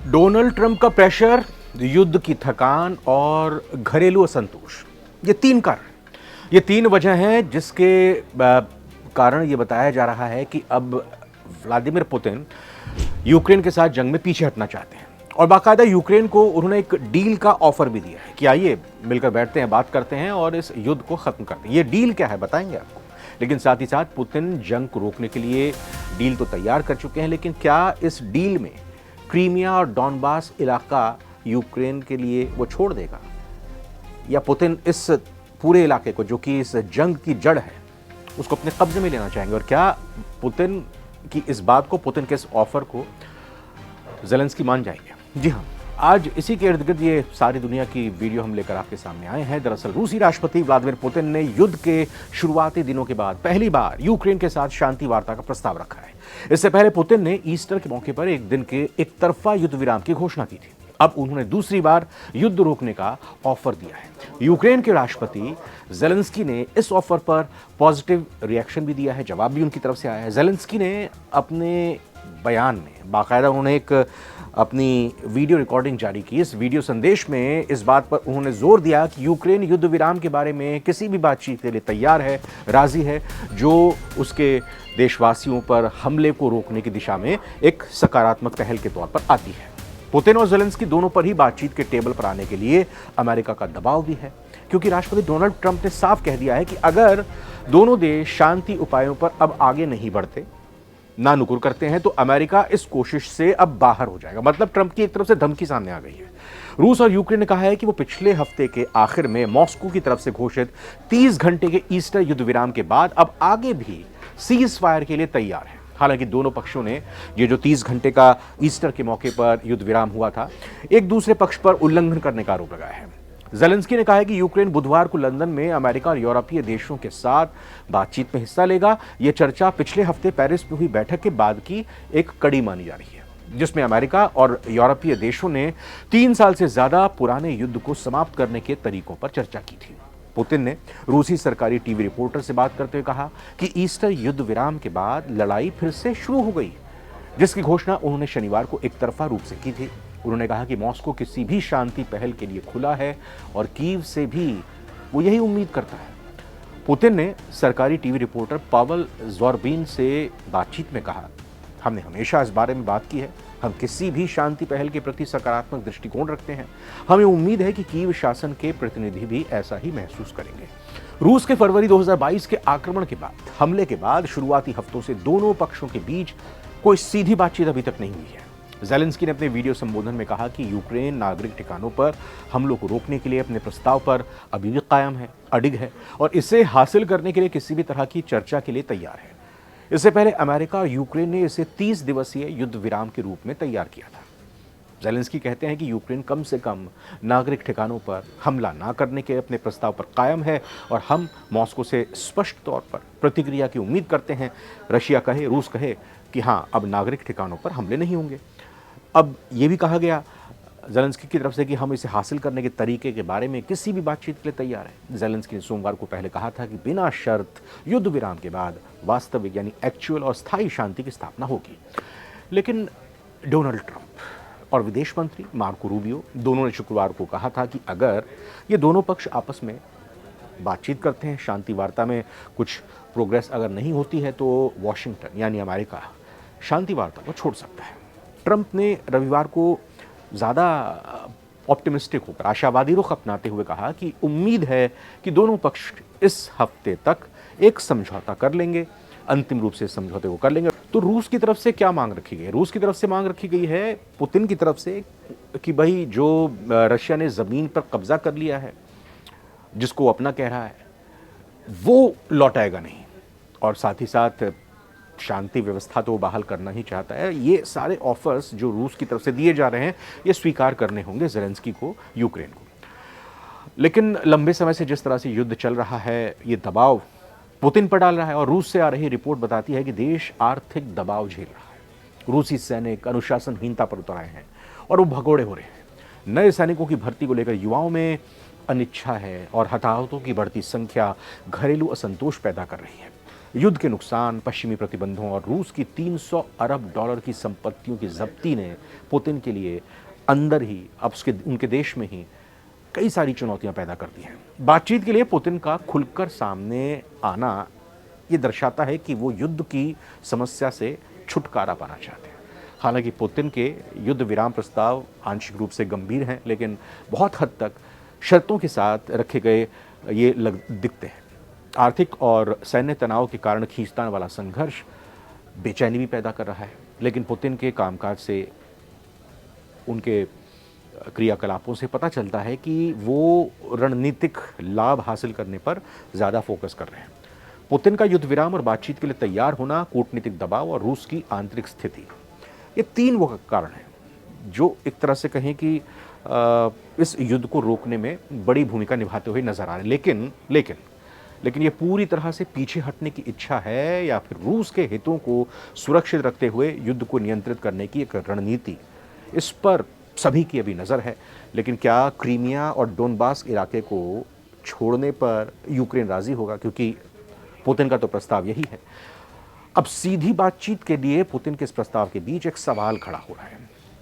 Donald Trump का pressure, युद्ध की थकान और घरेलू असंतोष, ये तीन वजह हैं जिसके कारण ये बताया जा रहा है कि अब व्लादिमीर पुतिन यूक्रेन के साथ जंग में पीछे हटना चाहते हैं। और बाकायदा यूक्रेन को उन्होंने एक डील का ऑफर भी दिया है कि आइए मिलकर बैठते हैं, बात करते हैं और इस युद्ध को खत्म करते हैं। ये डील क्या है बताएंगे आपको। लेकिन साथ ही साथ पुतिन जंग को रोकने के लिए डील तो तैयार कर चुके हैं, लेकिन क्या इस डील में क्रीमिया और डॉनबास इलाका यूक्रेन के लिए वो छोड़ देगा, या पुतिन इस पूरे इलाके को जो कि इस जंग की जड़ है उसको अपने कब्जे में लेना चाहेंगे? और क्या पुतिन की इस बात को, पुतिन के इस ऑफर को ज़ेलेंस्की मान जाएंगे? जी हाँ, आज इसी के इर्द गिर्द ये सारी दुनिया की वीडियो हम लेकर आपके सामने आए हैं। दरअसल रूसी राष्ट्रपति व्लादिमीर पुतिन ने युद्ध के शुरुआती दिनों के बाद पहली बार यूक्रेन के साथ शांति वार्ता का प्रस्ताव रखा है। इससे पहले पुतिन ने ईस्टर के मौके पर एक दिन के एक तरफा युद्ध विराम की घोषणा की थी। अब उन्होंने दूसरी बार युद्ध रोकने का ऑफर दिया है। यूक्रेन के राष्ट्रपति ज़ेलेंस्की ने इस ऑफर पर पॉजिटिव रिएक्शन भी दिया है, जवाब भी उनकी तरफ से आया है। ज़ेलेंस्की ने अपने बयान में बाकायदा उन्होंने एक अपनी वीडियो रिकॉर्डिंग जारी की। इस वीडियो संदेश में इस बात पर उन्होंने जोर दिया कि यूक्रेन युद्ध विराम के बारे में किसी भी बातचीत के लिए तैयार है, राजी है, जो उसके देशवासियों पर हमले को रोकने की दिशा में एक सकारात्मक पहल के तौर पर आती है। पुतिन और ज़ेलेंस्की दोनों पर ही बातचीत के टेबल पर आने के लिए अमेरिका का दबाव भी है, क्योंकि राष्ट्रपति डोनाल्ड ट्रंप ने साफ कह दिया है कि अगर दोनों देश शांति उपायों पर अब आगे नहीं बढ़ते, ना नुकुर करते हैं, तो अमेरिका इस कोशिश से अब बाहर हो जाएगा। मतलब ट्रंप की एक तरफ से धमकी सामने आ गई है। रूस और यूक्रेन ने कहा है कि वो पिछले हफ्ते के आखिर में मॉस्को की तरफ से घोषित 30 घंटे के ईस्टर युद्ध विराम के बाद अब आगे भी सीज फायर के लिए तैयार है। हालांकि दोनों पक्षों ने ये जो 30 घंटे का ईस्टर के मौके पर युद्ध विराम हुआ था, एक दूसरे पक्ष पर उल्लंघन करने का आरोप लगाया है। ज़ेलेंस्की ने कहा है कि यूक्रेन बुधवार को लंदन में अमेरिका और यूरोपीय देशों के साथ बातचीत में हिस्सा लेगा। यह चर्चा पिछले हफ्ते पेरिस में हुई बैठक के बाद की एक कड़ी मानी जा रही है, जिसमें अमेरिका और यूरोपीय देशों ने 3 साल से ज्यादा पुराने युद्ध को समाप्त करने के तरीकों पर चर्चा की थी। पुतिन ने रूसी सरकारी टीवी रिपोर्टर से बात करते हुए कहा कि ईस्टर युद्ध विराम के बाद लड़ाई फिर से शुरू हो गई, जिसकी घोषणा उन्होंने शनिवार को एक तरफा रूप से की थी। उन्होंने कहा कि मॉस्को किसी भी शांति पहल के लिए खुला है और कीव से भी वो यही उम्मीद करता है। पुतिन ने सरकारी टीवी रिपोर्टर पावल ज़ोरबिन से बातचीत में कहा, हमने हमेशा इस बारे में बात की है, हम किसी भी शांति पहल के प्रति सकारात्मक दृष्टिकोण रखते हैं। हमें उम्मीद है कि कीव शासन के प्रतिनिधि भी ऐसा ही महसूस करेंगे। रूस के फरवरी 2022 के आक्रमण के बाद, हमले के बाद शुरुआती हफ्तों से दोनों पक्षों के बीच कोई सीधी बातचीत अभी तक नहीं हुई है। ज़ेलेंस्की ने अपने वीडियो संबोधन में कहा कि यूक्रेन नागरिक ठिकानों पर हमलों को रोकने के लिए अपने प्रस्ताव पर अभी भी कायम है, अडिग है और इसे हासिल करने के लिए किसी भी तरह की चर्चा के लिए तैयार है। इससे पहले अमेरिका और यूक्रेन ने इसे 30 दिवसीय युद्ध विराम के रूप में तैयार किया था। ज़ेलेंस्की कहते हैं कि यूक्रेन कम से कम नागरिक ठिकानों पर हमला न करने के अपने प्रस्ताव पर कायम है और हम मॉस्को से स्पष्ट तौर पर प्रतिक्रिया की उम्मीद करते हैं। रशिया कहे, रूस कहे कि हाँ, अब नागरिक ठिकानों पर हमले नहीं होंगे। अब ये भी कहा गया ज़ेलेंस्की की तरफ से कि हम इसे हासिल करने के तरीके के बारे में किसी भी बातचीत के लिए तैयार हैं। ज़ेलेंस्की ने सोमवार को पहले कहा था कि बिना शर्त युद्ध विराम के बाद वास्तविक यानी एक्चुअल और स्थायी शांति की स्थापना होगी। लेकिन डोनाल्ड ट्रंप और विदेश मंत्री मार्को रूबियो दोनों ने शुक्रवार को कहा था कि अगर ये दोनों पक्ष आपस में बातचीत करते हैं, शांति वार्ता में कुछ प्रोग्रेस अगर नहीं होती है, तो वॉशिंगटन यानी अमेरिका शांति वार्ता को छोड़ सकता है। ट्रंप ने रविवार को ज़्यादा ऑप्टिमिस्टिक होकर आशावादी रुख अपनाते हुए कहा कि उम्मीद है कि दोनों पक्ष इस हफ्ते तक एक समझौता कर लेंगे, अंतिम रूप से समझौते को कर लेंगे। तो रूस की तरफ से क्या मांग रखी गई है? रूस की तरफ से मांग रखी गई है पुतिन की तरफ से कि भाई जो रशिया ने ज़मीन पर कब्जा कर लिया है, जिसको अपना कह रहा है, वो लौटाएगा नहीं, और साथ ही साथ शांति व्यवस्था तो बहाल करना ही चाहता है। ये सारे ऑफर्स जो रूस की तरफ से दिए जा रहे हैं, ये स्वीकार करने होंगे ज़ेलेंस्की को, यूक्रेन को। लेकिन लंबे समय से जिस तरह से युद्ध चल रहा है, ये दबाव पुतिन पर डाल रहा है और रूस से आ रही रिपोर्ट बताती है कि देश आर्थिक दबाव झेल रहा है। रूसी सैनिक अनुशासनहीनता पर उतर आए हैं और वो भगोड़े हो रहे हैं। नए सैनिकों की भर्ती को लेकर युवाओं में अनिच्छा है और हताहतों की बढ़ती संख्या घरेलू असंतोष पैदा कर रही है। युद्ध के नुकसान, पश्चिमी प्रतिबंधों और रूस की 300 अरब डॉलर की संपत्तियों की जब्ती ने पुतिन के लिए अंदर ही, अब उनके देश में ही कई सारी चुनौतियां पैदा कर दी हैं। बातचीत के लिए पुतिन का खुलकर सामने आना ये दर्शाता है कि वो युद्ध की समस्या से छुटकारा पाना चाहते हैं। हालांकि पुतिन के युद्ध विराम प्रस्ताव आंशिक रूप से गंभीर हैं, लेकिन बहुत हद तक शर्तों के साथ रखे गए ये दिखते हैं। आर्थिक और सैन्य तनाव के कारण खींचतान वाला संघर्ष बेचैनी भी पैदा कर रहा है, लेकिन पुतिन के कामकाज से, उनके क्रियाकलापों से पता चलता है कि वो रणनीतिक लाभ हासिल करने पर ज़्यादा फोकस कर रहे हैं। पुतिन का युद्ध विराम और बातचीत के लिए तैयार होना, कूटनीतिक दबाव और रूस की आंतरिक स्थिति, ये तीन वो कारण हैं जो एक तरह से कहें कि इस युद्ध को रोकने में बड़ी भूमिका निभाते हुए नजर आ रहे हैं। लेकिन ये पूरी तरह से पीछे हटने की इच्छा है या फिर रूस के हितों को सुरक्षित रखते हुए युद्ध को नियंत्रित करने की एक रणनीति, इस पर सभी की अभी नज़र है। लेकिन क्या क्रीमिया और डोनबास इलाके को छोड़ने पर यूक्रेन राजी होगा, क्योंकि पुतिन का तो प्रस्ताव यही है। अब सीधी बातचीत के लिए पुतिन के इस प्रस्ताव के बीच एक सवाल खड़ा हो रहा है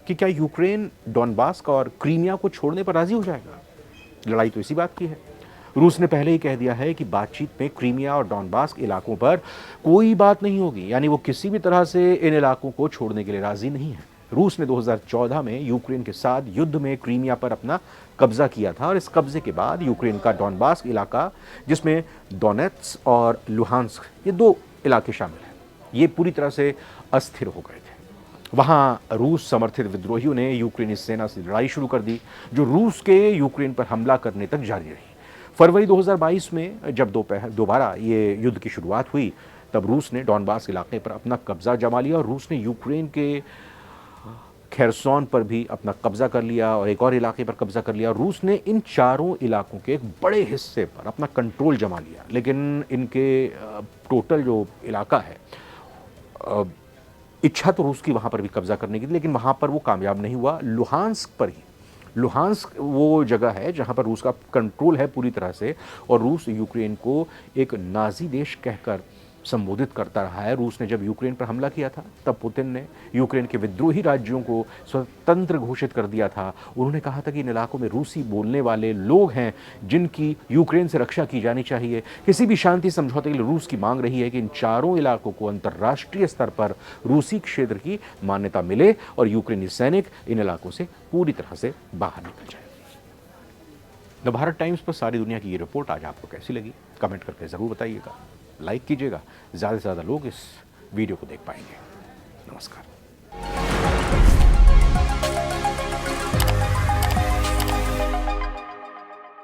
कि क्या यूक्रेन डोनबास का और क्रीमिया को छोड़ने पर राजी हो जाएगा। लड़ाई तो इसी बात की है। रूस ने पहले ही कह दिया है कि बातचीत में क्रीमिया और डोनबास इलाकों पर कोई बात नहीं होगी, यानी वो किसी भी तरह से इन इलाकों को छोड़ने के लिए राजी नहीं है। रूस ने 2014 में यूक्रेन के साथ युद्ध में क्रीमिया पर अपना कब्जा किया था और इस कब्जे के बाद यूक्रेन का डोनबास इलाका, जिसमें डोनेट्स्क और लुहांस्क, ये दो इलाके शामिल हैं, ये पूरी तरह से अस्थिर हो गए थे। वहां रूस समर्थित विद्रोहियों ने यूक्रेनी सेना से लड़ाई शुरू कर दी, जो रूस के यूक्रेन पर हमला करने तक जारी रही। फरवरी 2022 में जब दोबारा ये युद्ध की शुरुआत हुई, तब रूस ने डोनबास इलाके पर अपना कब्जा जमा लिया और रूस ने यूक्रेन के खेरसोन पर भी अपना कब्जा कर लिया और एक और इलाके पर कब्जा कर लिया। रूस ने इन चारों इलाकों के एक बड़े हिस्से पर अपना कंट्रोल जमा लिया, लेकिन इनके टोटल जो इलाका है, इच्छा तो रूस की वहाँ पर भी कब्जा करने की थी, लेकिन वहाँ पर वो कामयाब नहीं हुआ। लुहांस्क पर ही, लुहांस्क वो जगह है जहाँ पर रूस का कंट्रोल है पूरी तरह से, और रूस यूक्रेन को एक नाजी देश कहकर संबोधित करता रहा है। रूस ने जब यूक्रेन पर हमला किया था, तब पुतिन ने यूक्रेन के विद्रोही राज्यों को स्वतंत्र घोषित कर दिया था। उन्होंने कहा था कि इन इलाकों में रूसी बोलने वाले लोग हैं जिनकी यूक्रेन से रक्षा की जानी चाहिए। किसी भी शांति समझौते के लिए रूस की मांग रही है कि इन चारों इलाकों को अंतर्राष्ट्रीय स्तर पर रूसी क्षेत्र की मान्यता मिले और यूक्रेनी सैनिक इन इलाकों से पूरी तरह से बाहर निकल जाए। द भारत टाइम्स पर सारी दुनिया की ये रिपोर्ट आज आपको कैसी लगी, कमेंट करके ज़रूर बताइएगा। लाइक कीजिएगा, ज़्यादा से ज़्यादा लोग इस वीडियो को देख पाएंगे। नमस्कार।